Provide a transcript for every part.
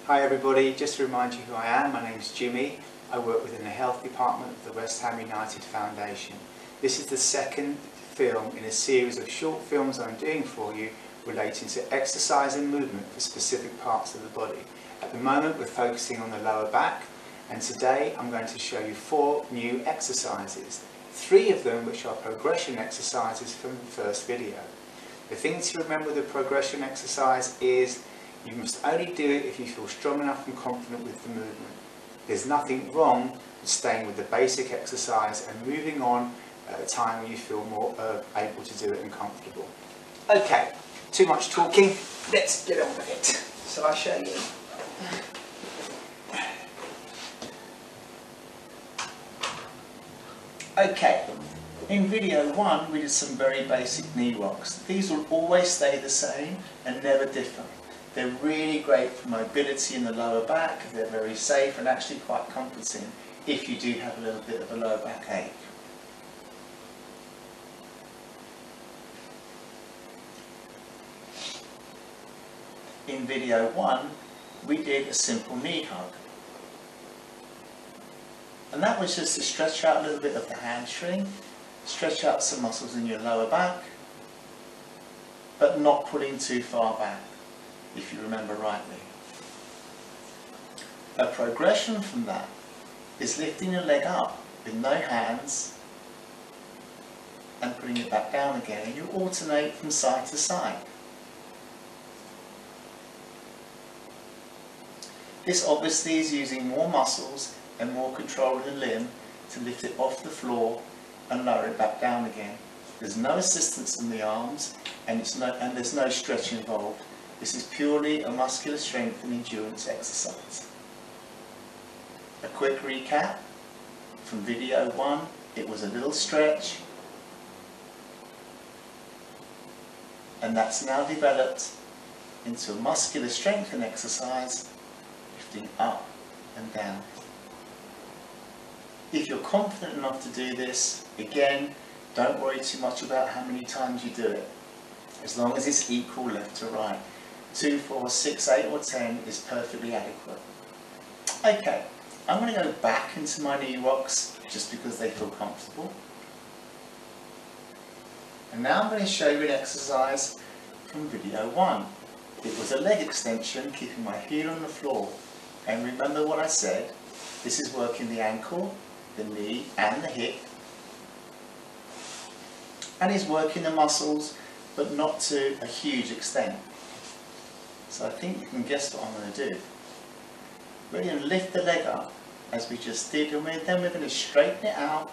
Hi everybody, just to remind you who I am, my name is Jimmy. I work within the Health Department of the West Ham United Foundation. This is the second film in a series of short films I'm doing for you relating to exercise and movement for specific parts of the body. At the moment we're focusing on the lower back, and today I'm going to show you 4 new exercises. 3 of them which are progression exercises from the first video. The thing to remember with the progression exercise is you must only do it if you feel strong enough and confident with the movement. There's nothing wrong with staying with the basic exercise and moving on at a time when you feel more able to do it and comfortable. Okay, too much talking, let's get on with it. Shall I show you? Okay, in video 1 we did some very basic knee rocks. These will always stay the same and never differ. They're really great for mobility in the lower back. They're very safe and actually quite comforting if you do have a little bit of a lower back ache. In video 1 we did a simple knee hug. And that was just to stretch out a little bit of the hamstring, stretch out some muscles in your lower back, but not pulling too far back, if you remember rightly. A progression from that is lifting your leg up with no hands and putting it back down again, and you alternate from side to side. This obviously is using more muscles and more control of the limb to lift it off the floor and lower it back down again. There's no assistance in the arms and there's no stretch involved. This is purely a muscular strength and endurance exercise. A quick recap from video 1, it was a little stretch, and that's now developed into a muscular strengthening exercise, lifting up and down. If you're confident enough to do this, again, don't worry too much about how many times you do it. As long as it's equal left to right. 2, 4, 6, 8 or 10 is perfectly adequate. Okay, I'm going to go back into my knee rocks just because they feel comfortable. And now I'm going to show you an exercise from video 1. It was a leg extension, keeping my heel on the floor. And remember what I said, this is working the ankle, the knee and the hip, and is working the muscles but not to a huge extent. So I think you can guess what I'm going to do. We're going to lift the leg up as we just did, and then we're going to straighten it out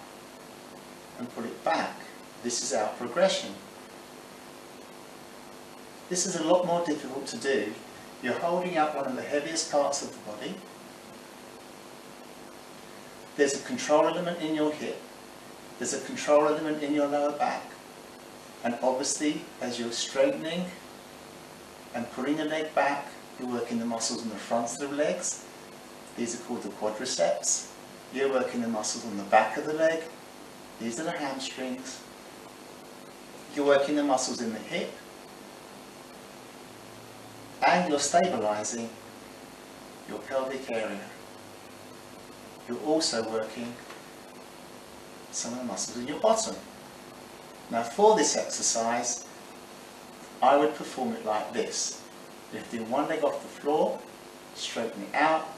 and put it back. This is our progression. This is a lot more difficult to do. You're holding up one of the heaviest parts of the body. There's a control element in your hip, there's a control element in your lower back, and obviously as you're straightening and putting the leg back, you're working the muscles in the front of the legs. These are called the quadriceps. You're working the muscles on the back of the leg. These are the hamstrings. You're working the muscles in the hip, and you're stabilizing your pelvic area. You're also working some of the muscles in your bottom. Now for this exercise, I would perform it like this. Lifting one leg off the floor, straighten it out,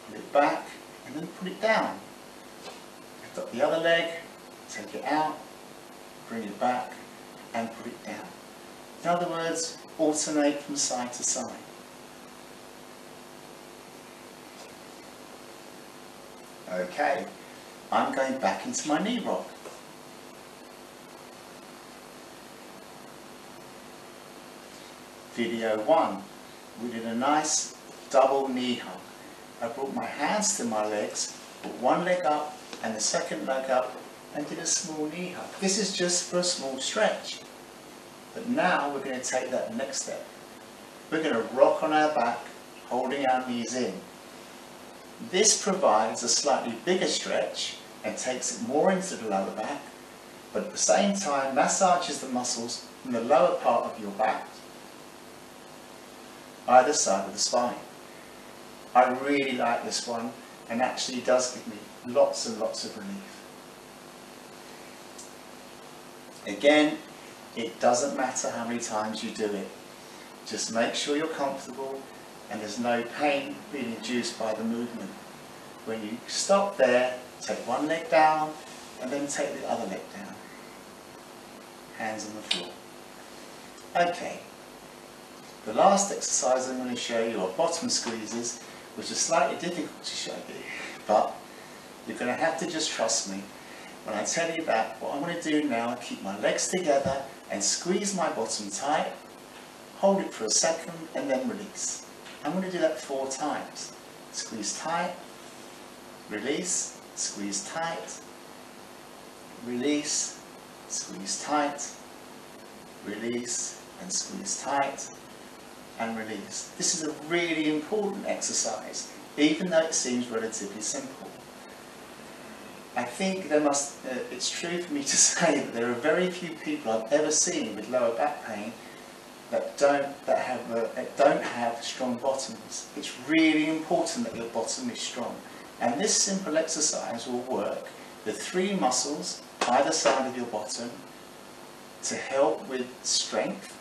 put it back, and then put it down. Lift up the other leg, take it out, bring it back, and put it down. In other words, alternate from side to side. Okay, I'm going back into my knee rock. Video 1, we did a nice double knee hug. I brought my hands to my legs, put one leg up and the second leg up, and did a small knee hug. This is just for a small stretch. But now we're going to take that next step. We're going to rock on our back, holding our knees in. This provides a slightly bigger stretch and takes it more into the lower back, but at the same time massages the muscles from the lower part of your back, either side of the spine. I really like this one, and actually does give me lots and lots of relief. Again, it doesn't matter how many times you do it. Just make sure you're comfortable and there's no pain being induced by the movement. When you stop there, take one leg down and then take the other leg down. Hands on the floor. Okay. The last exercise I'm going to show you are bottom squeezes, which are slightly difficult to show you, but you're going to have to just trust me. When I tell you that, what I'm going to do now is keep my legs together and squeeze my bottom tight, hold it for a second and then release. I'm going to do that 4 times. Squeeze tight, release, squeeze tight, release, squeeze tight, release and squeeze tight and release. This is a really important exercise, even though it seems relatively simple. I think it's true for me to say that there are very few people I've ever seen with lower back pain that don't have strong bottoms. It's really important that your bottom is strong. And this simple exercise will work the 3 muscles either side of your bottom to help with strength.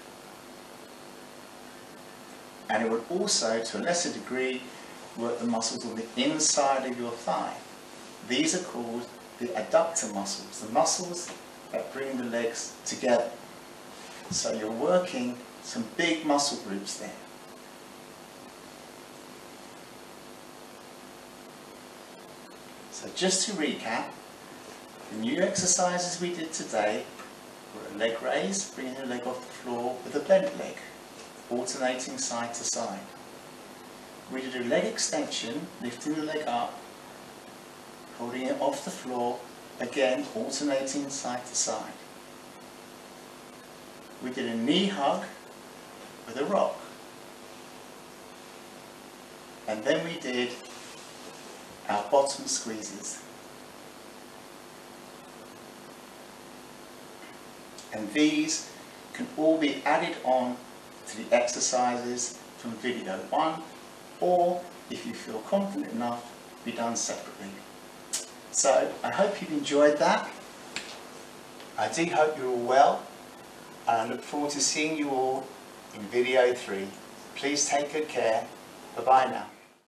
And it will also, to a lesser degree, work the muscles on the inside of your thigh. These are called the adductor muscles, the muscles that bring the legs together. So you're working some big muscle groups there. So just to recap, the new exercises we did today were a leg raise, bringing the leg off the floor with a bent leg, alternating side to side. We did a leg extension, lifting the leg up, holding it off the floor, again alternating side to side. We did a knee hug with a rock. And then we did our bottom squeezes. And these can all be added on to the exercises from video 1, or if you feel confident enough, be done separately. So I hope you've enjoyed that. I do hope you're all well, and I look forward to seeing you all in video 3. Please take good care. Bye bye now.